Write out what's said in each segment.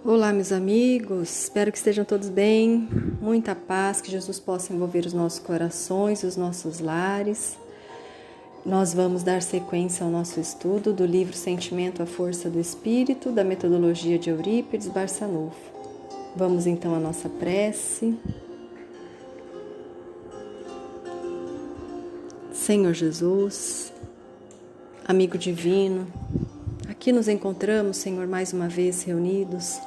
Olá, meus amigos, espero que estejam todos bem, muita paz, que Jesus possa envolver os nossos corações, os nossos lares. Nós vamos dar sequência ao nosso estudo do livro Sentimento à Força do Espírito, da metodologia de Eurípides Barçanufo. Vamos então à nossa prece. Senhor Jesus, amigo divino, aqui nos encontramos, Senhor, mais uma vez reunidos,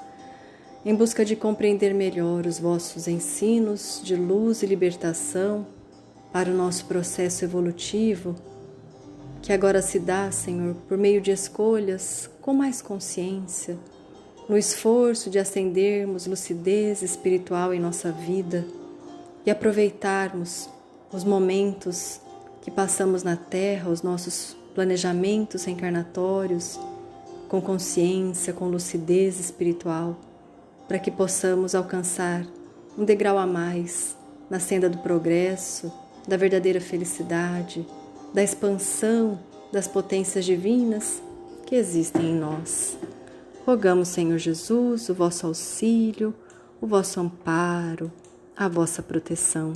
em busca de compreender melhor os vossos ensinos de luz e libertação para o nosso processo evolutivo, que agora se dá, Senhor, por meio de escolhas com mais consciência, no esforço de acendermos lucidez espiritual em nossa vida e aproveitarmos os momentos que passamos na Terra, os nossos planejamentos reencarnatórios, com consciência, com lucidez espiritual, para que possamos alcançar um degrau a mais na senda do progresso, da verdadeira felicidade, da expansão das potências divinas que existem em nós. Rogamos, Senhor Jesus, o vosso auxílio, o vosso amparo, a vossa proteção.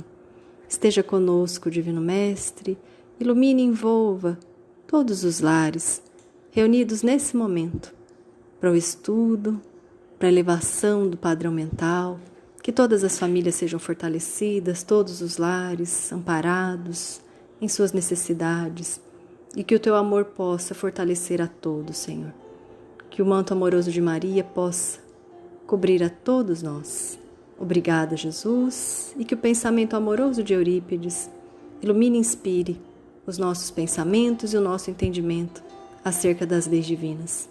Esteja conosco, Divino Mestre, ilumine e envolva todos os lares reunidos nesse momento para o estudo, para a elevação do padrão mental, que todas as famílias sejam fortalecidas, todos os lares amparados em suas necessidades e que o teu amor possa fortalecer a todos, Senhor. Que o manto amoroso de Maria possa cobrir a todos nós. Obrigada, Jesus, e que o pensamento amoroso de Eurípides ilumine e inspire os nossos pensamentos e o nosso entendimento acerca das leis divinas.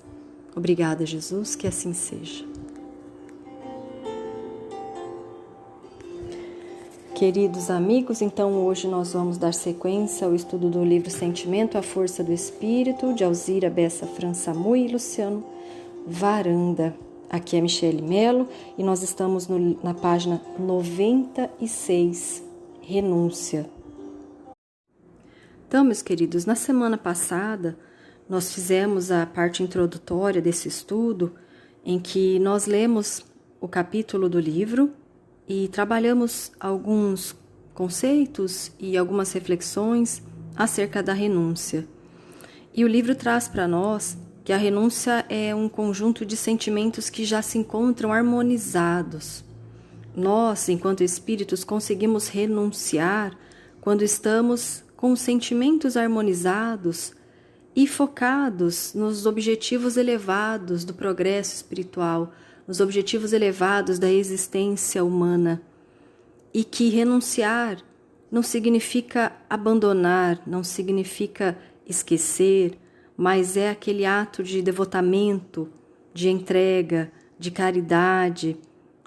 Obrigada, Jesus, que assim seja. Queridos amigos, então hoje nós vamos dar sequência ao estudo do livro Sentimento à Força do Espírito, de Alzira Bessa Françamui e Luciano Varanda. Aqui é Michele Melo e nós estamos na página 96, Renúncia. Então, meus queridos, na semana passada nós fizemos a parte introdutória desse estudo, em que nós lemos o capítulo do livro e trabalhamos alguns conceitos e algumas reflexões acerca da renúncia. E o livro traz para nós que a renúncia é um conjunto de sentimentos que já se encontram harmonizados. Nós, enquanto espíritos, conseguimos renunciar quando estamos com os sentimentos harmonizados e focados nos objetivos elevados do progresso espiritual, nos objetivos elevados da existência humana. E que renunciar não significa abandonar, não significa esquecer, mas é aquele ato de devotamento, de entrega, de caridade,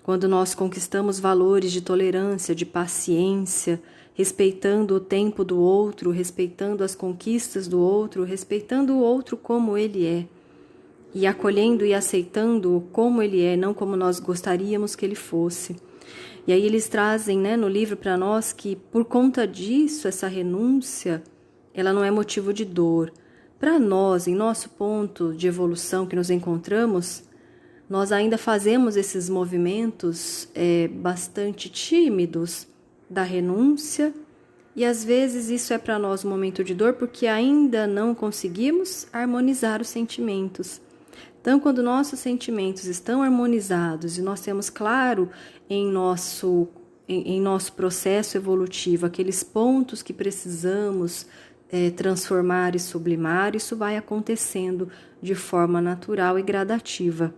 quando nós conquistamos valores de tolerância, de paciência, respeitando o tempo do outro, respeitando as conquistas do outro, respeitando o outro como ele é, e acolhendo e aceitando-o como ele é, não como nós gostaríamos que ele fosse. E aí eles trazem, no livro para nós que, por conta disso, essa renúncia, ela não é motivo de dor. Para nós, em nosso ponto de evolução que nos encontramos, nós ainda fazemos esses movimentos bastante tímidos da renúncia, e às vezes isso é para nós um momento de dor porque ainda não conseguimos harmonizar os sentimentos. Então, quando nossos sentimentos estão harmonizados e nós temos claro em nosso processo evolutivo aqueles pontos que precisamos transformar e sublimar, isso vai acontecendo de forma natural e gradativa.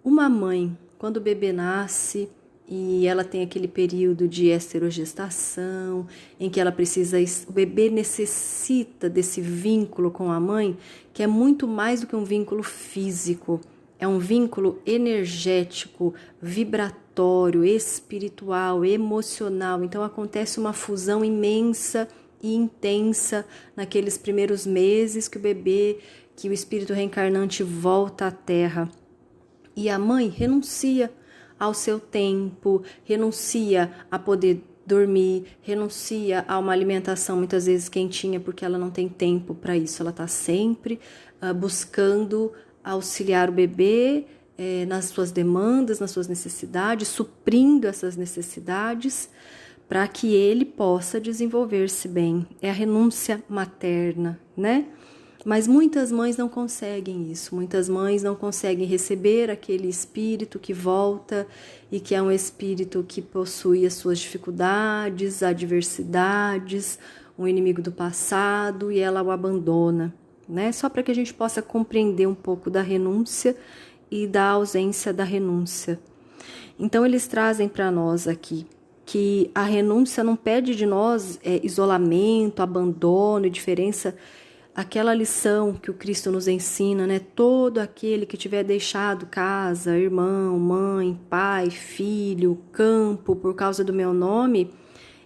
Uma mãe, quando o bebê nasce e ela tem aquele período de esterogestação, em que o bebê necessita desse vínculo com a mãe, que é muito mais do que um vínculo físico, é um vínculo energético, vibratório, espiritual, emocional. Então acontece uma fusão imensa e intensa naqueles primeiros meses que o espírito reencarnante volta à Terra. E a mãe renuncia ao seu tempo, renuncia a poder dormir, renuncia a uma alimentação muitas vezes quentinha porque ela não tem tempo para isso. Ela está sempre buscando auxiliar o bebê nas suas demandas, nas suas necessidades, suprindo essas necessidades para que ele possa desenvolver-se bem. É a renúncia materna, né? Mas muitas mães não conseguem isso, muitas mães não conseguem receber aquele espírito que volta e que é um espírito que possui as suas dificuldades, adversidades, um inimigo do passado, e ela o abandona, né? Só para que a gente possa compreender um pouco da renúncia e da ausência da renúncia. Então eles trazem para nós aqui que a renúncia não pede de nós isolamento, abandono e diferença. Aquela lição que o Cristo nos ensina, né? Todo aquele que tiver deixado casa, irmão, mãe, pai, filho, campo, por causa do meu nome,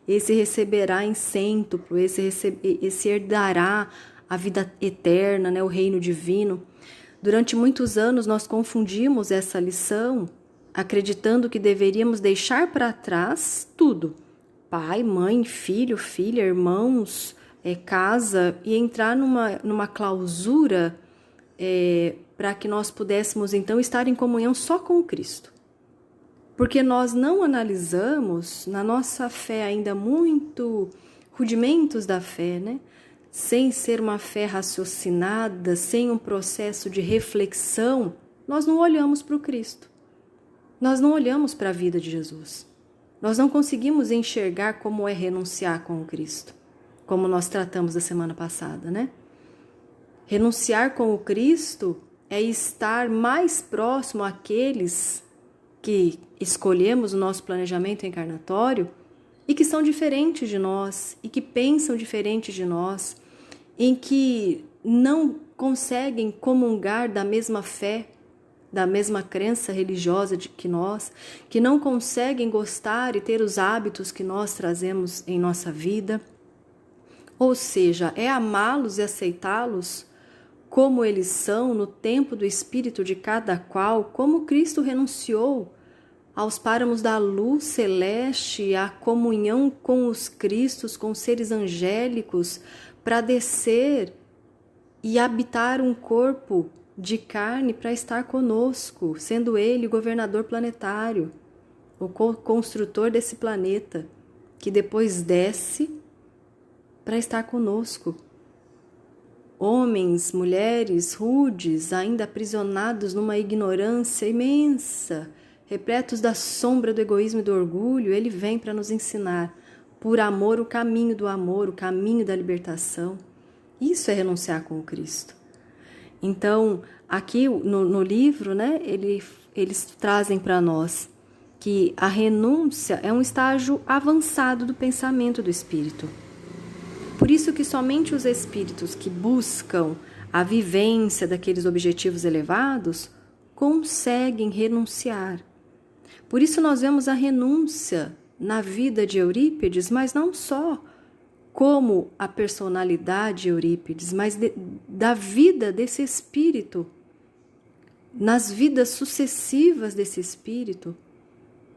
esse receberá em cêntuplo, esse herdará a vida eterna, né? O reino divino. Durante muitos anos nós confundimos essa lição, acreditando que deveríamos deixar para trás tudo. Pai, mãe, filho, filha, irmãos, casa, e entrar numa clausura para que nós pudéssemos então estar em comunhão só com o Cristo. Porque nós não analisamos, na nossa fé ainda muito rudimentos da fé, né? Sem ser uma fé raciocinada, sem um processo de reflexão, nós não olhamos para o Cristo. Nós não olhamos para a vida de Jesus. Nós não conseguimos enxergar como é renunciar com o Cristo, como nós tratamos da semana passada, né? Renunciar com o Cristo é estar mais próximo àqueles que escolhemos o nosso planejamento encarnatório e que são diferentes de nós e que pensam diferente de nós, em que não conseguem comungar da mesma fé, da mesma crença religiosa que nós, que não conseguem gostar e ter os hábitos que nós trazemos em nossa vida. Ou seja, é amá-los e aceitá-los como eles são no tempo do espírito de cada qual, como Cristo renunciou aos páramos da luz celeste, à comunhão com os Cristos, com os seres angélicos, para descer e habitar um corpo de carne para estar conosco, sendo ele o governador planetário, o construtor desse planeta, que depois desce para estar conosco. Homens, mulheres rudes, ainda aprisionados numa ignorância imensa, repletos da sombra do egoísmo e do orgulho, ele vem para nos ensinar, por amor, o caminho do amor, o caminho da libertação. Isso é renunciar com o Cristo. Então, aqui no livro, né, eles trazem para nós que a renúncia é um estágio avançado do pensamento do espírito. Por isso que somente os espíritos que buscam a vivência daqueles objetivos elevados conseguem renunciar. Por isso nós vemos a renúncia na vida de Eurípides, mas não só como a personalidade de Eurípides, mas da vida desse espírito, nas vidas sucessivas desse espírito,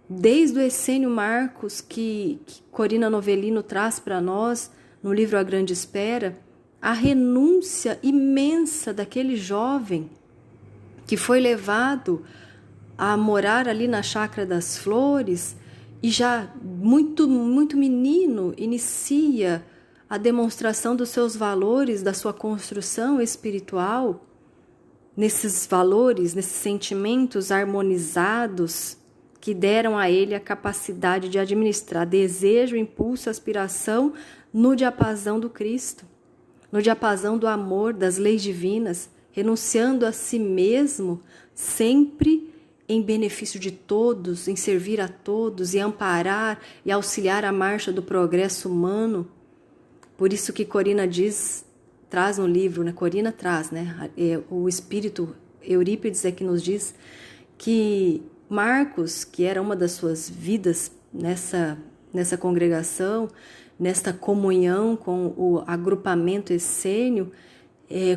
desde o Essênio Marcos, que Corina Novellino traz para nós no livro A Grande Espera, a renúncia imensa daquele jovem que foi levado a morar ali na Chácara das Flores e já muito menino inicia a demonstração dos seus valores, da sua construção espiritual, nesses valores, nesses sentimentos harmonizados que deram a ele a capacidade de administrar desejo, impulso, aspiração no diapasão do Cristo, no diapasão do amor, das leis divinas, renunciando a si mesmo, sempre em benefício de todos, em servir a todos e amparar e auxiliar a marcha do progresso humano. Por isso que Corina traz no livro, né? Corina traz, né? O espírito Eurípides é que nos diz que Marcos, que era uma das suas vidas nessa congregação, nesta comunhão com o agrupamento essênio,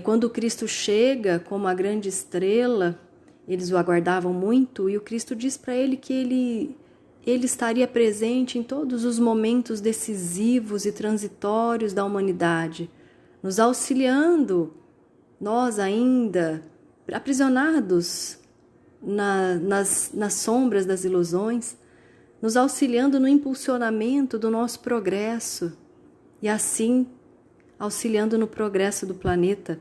quando Cristo chega como a grande estrela, eles o aguardavam muito, e o Cristo diz para ele que ele estaria presente em todos os momentos decisivos e transitórios da humanidade, nos auxiliando, nós ainda aprisionados nas sombras das ilusões, nos auxiliando no impulsionamento do nosso progresso e assim auxiliando no progresso do planeta.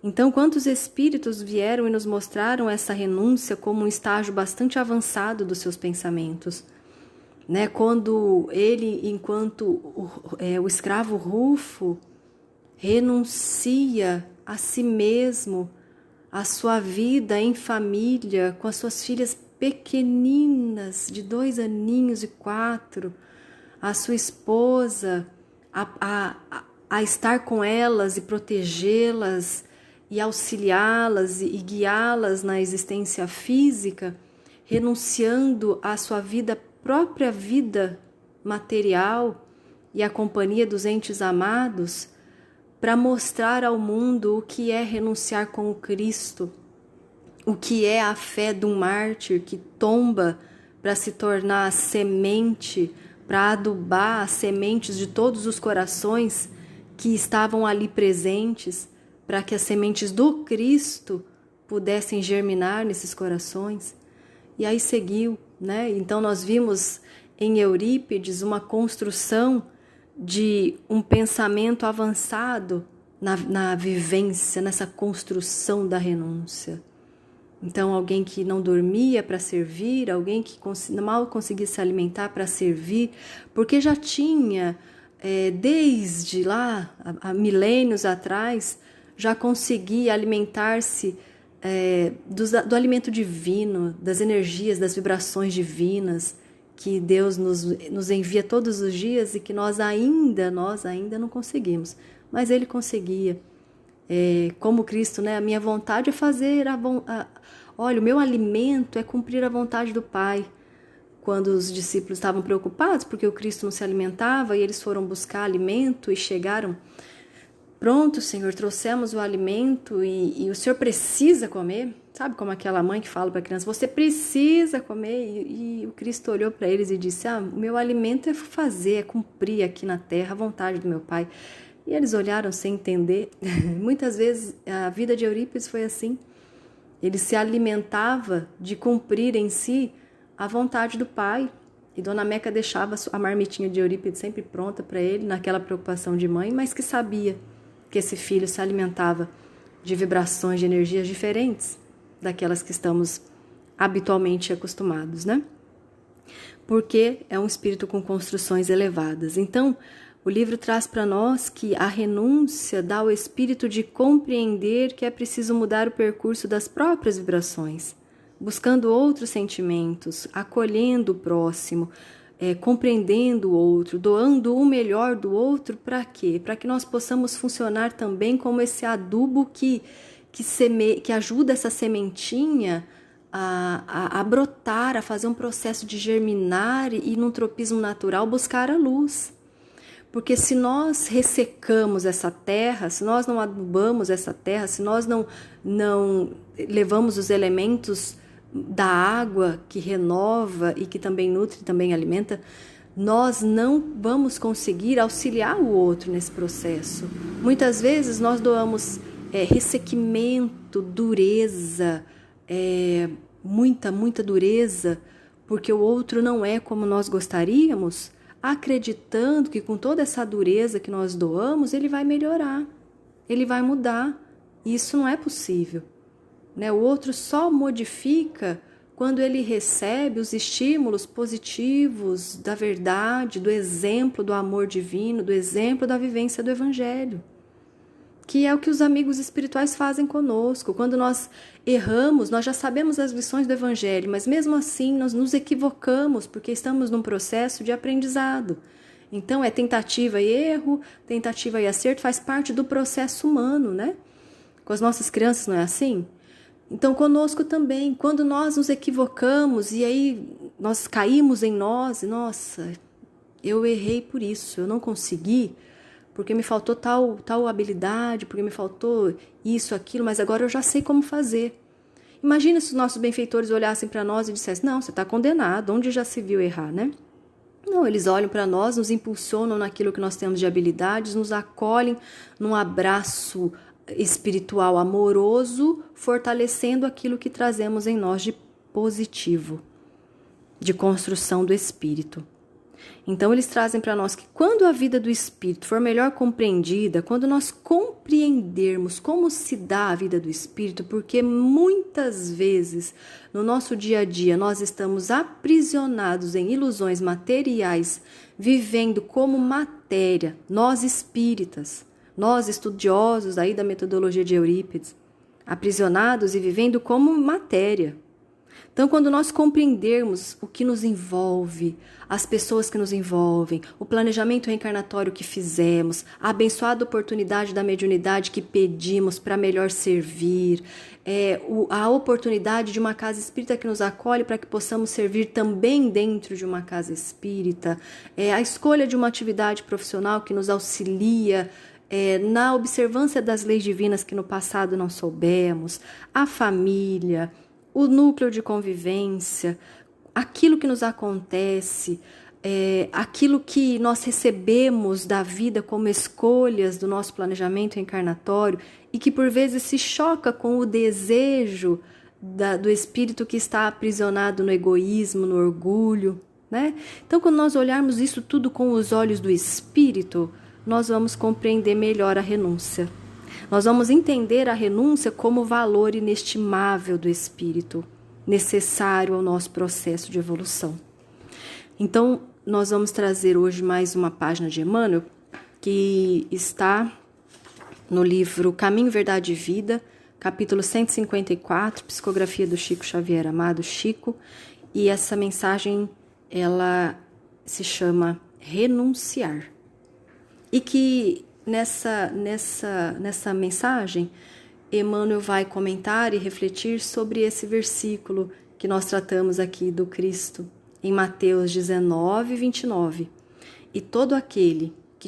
Então, quantos espíritos vieram e nos mostraram essa renúncia como um estágio bastante avançado dos seus pensamentos, né? Quando ele, enquanto o escravo Rufo, renuncia a si mesmo, a sua vida em família, com as suas filhas pequeninas, de 2 aninhos e 4, a sua esposa, a estar com elas e protegê-las e auxiliá-las e guiá-las na existência física, renunciando à sua própria vida material e à companhia dos entes amados, para mostrar ao mundo o que é renunciar com o Cristo, o que é a fé de um mártir que tomba para se tornar semente, para adubar as sementes de todos os corações que estavam ali presentes, para que as sementes do Cristo pudessem germinar nesses corações. E aí seguiu, né? Então nós vimos em Eurípides uma construção de um pensamento avançado na vivência, nessa construção da renúncia. Então, alguém que não dormia para servir, alguém que mal conseguia se alimentar para servir, porque já tinha, desde lá, há milênios atrás, já conseguia alimentar-se do alimento divino, das energias, das vibrações divinas, que Deus nos envia todos os dias e que nós ainda não conseguimos. Mas Ele conseguia. Como Cristo, né? A minha vontade é fazer olha, o meu alimento é cumprir a vontade do Pai. Quando os discípulos estavam preocupados porque o Cristo não se alimentava e eles foram buscar alimento e chegaram, pronto, Senhor, trouxemos o alimento e o Senhor precisa comer. Sabe como aquela mãe que fala para a criança, você precisa comer? E o Cristo olhou para eles e disse, o meu alimento é fazer, é cumprir aqui na terra a vontade do meu Pai. E eles olharam sem entender. Muitas vezes a vida de Eurípides foi assim. Ele se alimentava de cumprir em si a vontade do Pai. E Dona Meca deixava a marmitinha de Eurípides sempre pronta para ele, naquela preocupação de mãe, mas que sabia que esse filho se alimentava de vibrações, de energias diferentes daquelas que estamos habitualmente acostumados, né? Porque é um espírito com construções elevadas. Então, o livro traz para nós que a renúncia dá ao espírito de compreender que é preciso mudar o percurso das próprias vibrações, buscando outros sentimentos, acolhendo o próximo, compreendendo o outro, doando o melhor do outro. Para quê? Para que nós possamos funcionar também como esse adubo que ajuda essa sementinha a brotar, a fazer um processo de germinar e, num tropismo natural, buscar a luz. Porque se nós ressecamos essa terra, se nós não adubamos essa terra, se nós não levamos os elementos da água que renova e que também nutre e também alimenta, nós não vamos conseguir auxiliar o outro nesse processo. Muitas vezes nós doamos ressequimento, dureza, muita dureza, porque o outro não é como nós gostaríamos, acreditando que com toda essa dureza que nós doamos, ele vai melhorar, ele vai mudar. E isso não é possível, né? O outro só modifica quando ele recebe os estímulos positivos da verdade, do exemplo do amor divino, do exemplo da vivência do Evangelho, que é o que os amigos espirituais fazem conosco. Quando nós erramos, nós já sabemos as lições do Evangelho, mas mesmo assim nós nos equivocamos, porque estamos num processo de aprendizado. Então é tentativa e erro, tentativa e acerto, faz parte do processo humano, né? Com as nossas crianças não é assim? Então conosco também, quando nós nos equivocamos e aí nós caímos em nós, nossa, eu errei por isso, eu não consegui, porque me faltou tal habilidade, porque me faltou isso, aquilo, mas agora eu já sei como fazer. Imagina se os nossos benfeitores olhassem para nós e dissessem, não, você está condenado, onde já se viu errar, né? Não, eles olham para nós, nos impulsionam naquilo que nós temos de habilidades, nos acolhem num abraço espiritual amoroso, fortalecendo aquilo que trazemos em nós de positivo, de construção do espírito. Então eles trazem para nós que quando a vida do espírito for melhor compreendida, quando nós compreendermos como se dá a vida do espírito, porque muitas vezes no nosso dia a dia nós estamos aprisionados em ilusões materiais, vivendo como matéria, nós espíritas, nós estudiosos aí da metodologia de Eurípides, aprisionados e vivendo como matéria. Então, quando nós compreendermos o que nos envolve, as pessoas que nos envolvem, o planejamento reencarnatório que fizemos, a abençoada oportunidade da mediunidade que pedimos para melhor servir, a oportunidade de uma casa espírita que nos acolhe para que possamos servir também dentro de uma casa espírita, a escolha de uma atividade profissional que nos auxilia na observância das leis divinas que no passado não soubemos, a família, o núcleo de convivência, aquilo que nos acontece, aquilo que nós recebemos da vida como escolhas do nosso planejamento reencarnatório e que por vezes se choca com o desejo do espírito que está aprisionado no egoísmo, no orgulho, né? Então, quando nós olharmos isso tudo com os olhos do espírito, nós vamos compreender melhor a renúncia. Nós vamos entender a renúncia como valor inestimável do espírito, necessário ao nosso processo de evolução. Então, nós vamos trazer hoje mais uma página de Emmanuel, que está no livro Caminho, Verdade e Vida, capítulo 154, psicografia do Chico Xavier, amado Chico, e essa mensagem, ela se chama Renunciar. E que nessa mensagem, Emmanuel vai comentar e refletir sobre esse versículo que nós tratamos aqui do Cristo, em Mateus 19, 29. E todo aquele que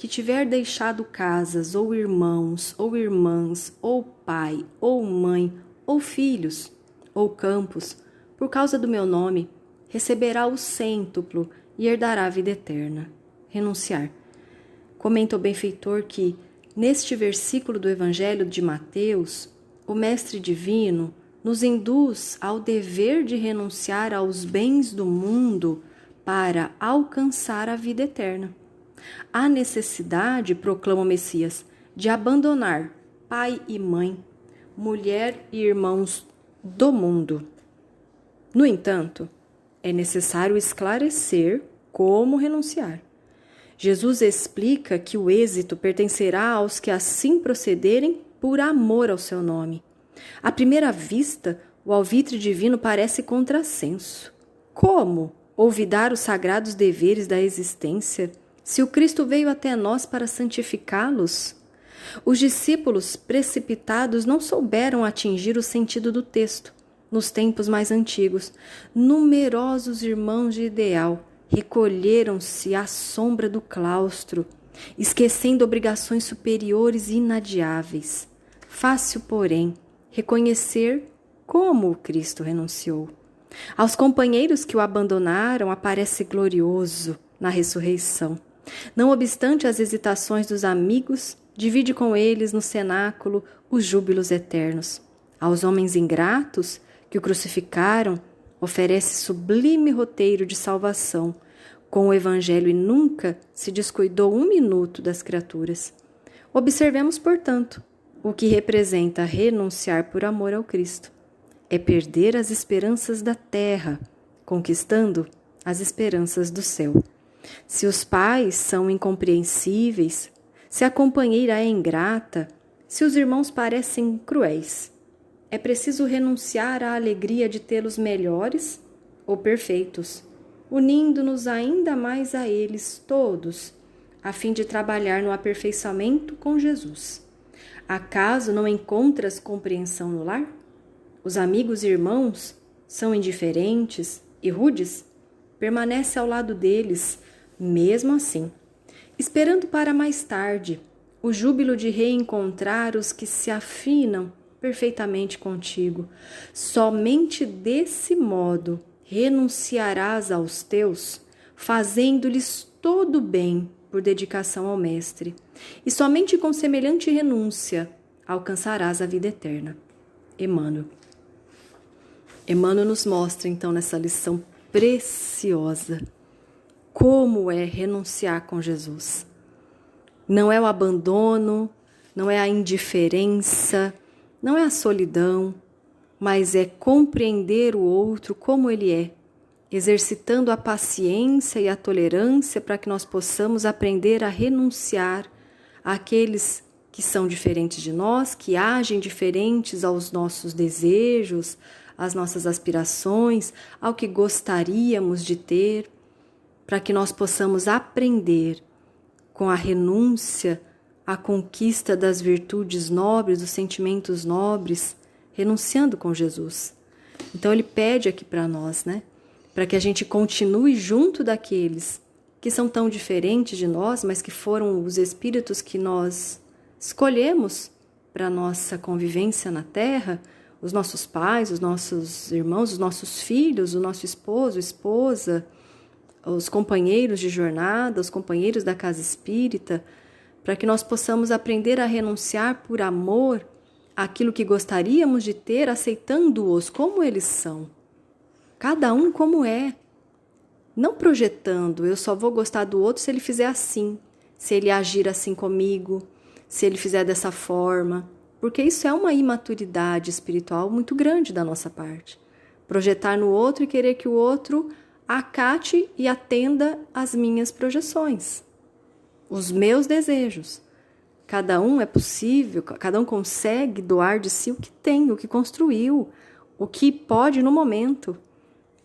tiver deixado casas, ou irmãos, ou irmãs, ou pai, ou mãe, ou filhos, ou campos, por causa do meu nome, receberá o cêntuplo e herdará a vida eterna. Renunciar. Comenta o benfeitor que, neste versículo do Evangelho de Mateus, o Mestre Divino nos induz ao dever de renunciar aos bens do mundo para alcançar a vida eterna. Há necessidade, proclama o Messias, de abandonar pai e mãe, mulher e irmãos do mundo. No entanto, é necessário esclarecer como renunciar. Jesus explica que o êxito pertencerá aos que assim procederem por amor ao seu nome. À primeira vista, o alvitre divino parece contrassenso. Como olvidar os sagrados deveres da existência, se o Cristo veio até nós para santificá-los? Os discípulos precipitados não souberam atingir o sentido do texto. Nos tempos mais antigos, numerosos irmãos de ideal recolheram-se à sombra do claustro, esquecendo obrigações superiores e inadiáveis. Fácil, porém, reconhecer como o Cristo renunciou. Aos companheiros que o abandonaram, aparece glorioso na ressurreição. Não obstante as hesitações dos amigos, divide com eles no cenáculo os júbilos eternos. Aos homens ingratos que o crucificaram, oferece sublime roteiro de salvação com o Evangelho e nunca se descuidou um minuto das criaturas. Observemos, portanto, o que representa renunciar por amor ao Cristo. É perder as esperanças da terra, conquistando as esperanças do céu. Se os pais são incompreensíveis, se a companheira é ingrata, se os irmãos parecem cruéis, é preciso renunciar à alegria de tê-los melhores ou perfeitos, unindo-nos ainda mais a eles todos, a fim de trabalhar no aperfeiçoamento com Jesus. Acaso não encontras compreensão no lar? Os amigos e irmãos são indiferentes e rudes? Permanece ao lado deles, mesmo assim, esperando para mais tarde o júbilo de reencontrar os que se afinam perfeitamente contigo. Somente desse modo renunciarás aos teus, fazendo-lhes todo o bem por dedicação ao Mestre. E somente com semelhante renúncia alcançarás a vida eterna. Emmanuel. Emmanuel nos mostra, então, nessa lição preciosa, como é renunciar com Jesus. Não é o abandono, não é a indiferença, não é a solidão, mas é compreender o outro como ele é, exercitando a paciência e a tolerância para que nós possamos aprender a renunciar àqueles que são diferentes de nós, que agem diferentes aos nossos desejos, às nossas aspirações, ao que gostaríamos de ter, para que nós possamos aprender com a renúncia à conquista das virtudes nobres, dos sentimentos nobres, renunciando com Jesus. Então ele pede aqui para nós, né? Para que a gente continue junto daqueles que são tão diferentes de nós, mas que foram os espíritos que nós escolhemos para a nossa convivência na Terra, os nossos pais, os nossos irmãos, os nossos filhos, o nosso esposo, esposa, os companheiros de jornada, os companheiros da casa espírita, para que nós possamos aprender a renunciar por amor àquilo que gostaríamos de ter, aceitando-os como eles são. Cada um como é. Não projetando, eu só vou gostar do outro se ele fizer assim, se ele agir assim comigo, se ele fizer dessa forma, porque isso é uma imaturidade espiritual muito grande da nossa parte. Projetar no outro e querer que o outro acate e atenda às minhas projeções, os meus desejos. Cada um é possível, cada um consegue doar de si o que tem, o que construiu, o que pode no momento.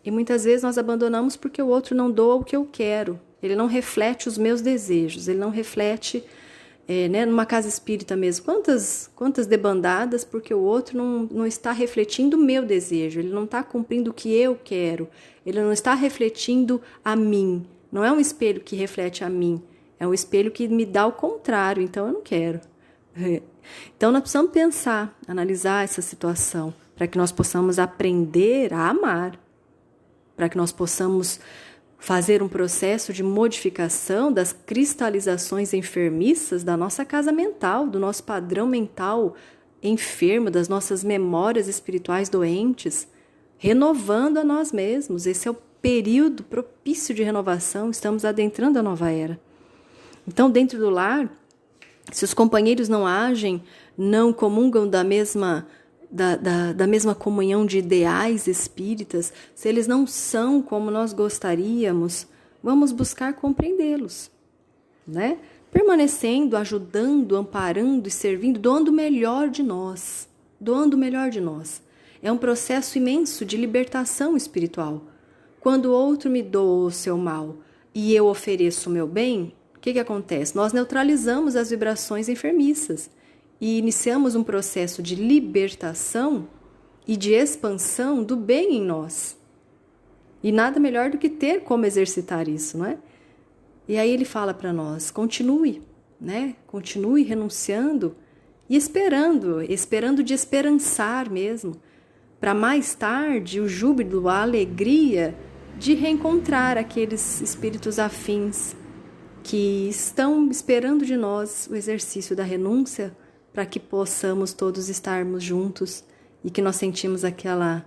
E muitas vezes nós abandonamos porque o outro não doa o que eu quero, ele não reflete os meus desejos, ele não reflete, numa casa espírita mesmo, quantas debandadas porque o outro não está refletindo o meu desejo, ele não está cumprindo o que eu quero, ele não está refletindo a mim, não é um espelho que reflete a mim, é um espelho que me dá o contrário, então eu não quero. Então nós precisamos pensar, analisar essa situação, para que nós possamos aprender a amar, para que nós possamos fazer um processo de modificação das cristalizações enfermiças da nossa casa mental, do nosso padrão mental enfermo, das nossas memórias espirituais doentes, renovando a nós mesmos. Esse é o período propício de renovação, estamos adentrando a nova era. Então, dentro do lar, se os companheiros não agem, não comungam da mesma comunhão de ideais espíritas, se eles não são como nós gostaríamos, vamos buscar compreendê-los, né? Permanecendo, ajudando, amparando e servindo, doando o melhor de nós, doando o melhor de nós. É um processo imenso de libertação espiritual. Quando o outro me doa o seu mal e eu ofereço o meu bem, o que acontece? Nós neutralizamos as vibrações enfermiças e iniciamos um processo de libertação e de expansão do bem em nós. E nada melhor do que ter como exercitar isso, não é? E aí ele fala para nós, continue, né? Continue renunciando e esperando de esperançar mesmo, para mais tarde o júbilo, a alegria de reencontrar aqueles espíritos afins que estão esperando de nós o exercício da renúncia, para que possamos todos estarmos juntos e que nós sentimos aquela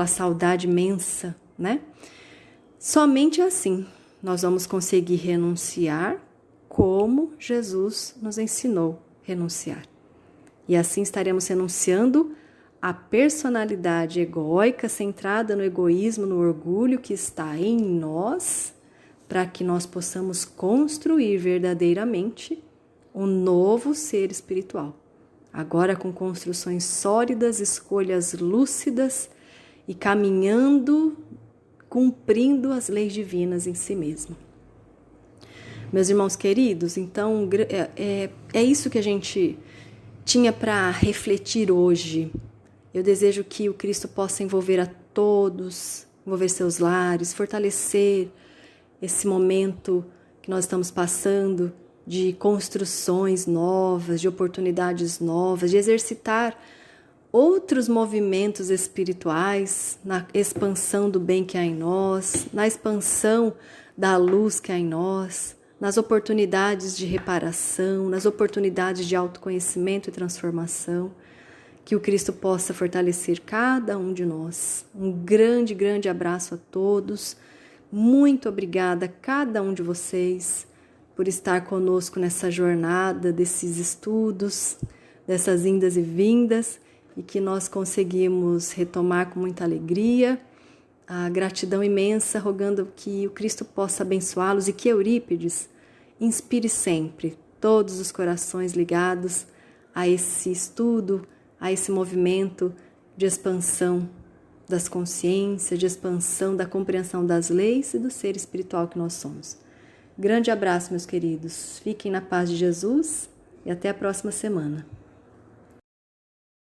saudade imensa, né? Somente assim nós vamos conseguir renunciar como Jesus nos ensinou a renunciar. E assim estaremos renunciando à personalidade egóica centrada no egoísmo, no orgulho que está em nós, para que nós possamos construir verdadeiramente um novo ser espiritual, agora com construções sólidas, escolhas lúcidas e caminhando, cumprindo as leis divinas em si mesmo. Meus irmãos queridos, então é isso que a gente tinha para refletir hoje. Eu desejo que o Cristo possa envolver a todos, envolver seus lares, fortalecer esse momento que nós estamos passando, de construções novas, de oportunidades novas, de exercitar outros movimentos espirituais na expansão do bem que há em nós, na expansão da luz que há em nós, nas oportunidades de reparação, nas oportunidades de autoconhecimento e transformação, que o Cristo possa fortalecer cada um de nós. Um grande, grande abraço a todos. Muito obrigada a cada um de vocês por estar conosco nessa jornada desses estudos, dessas indas e vindas, e que nós conseguimos retomar com muita alegria. A gratidão imensa, rogando que o Cristo possa abençoá-los e que Eurípides inspire sempre todos os corações ligados a esse estudo, a esse movimento de expansão das consciências, de expansão da compreensão das leis e do ser espiritual que nós somos. Grande abraço, meus queridos. Fiquem na paz de Jesus e até a próxima semana.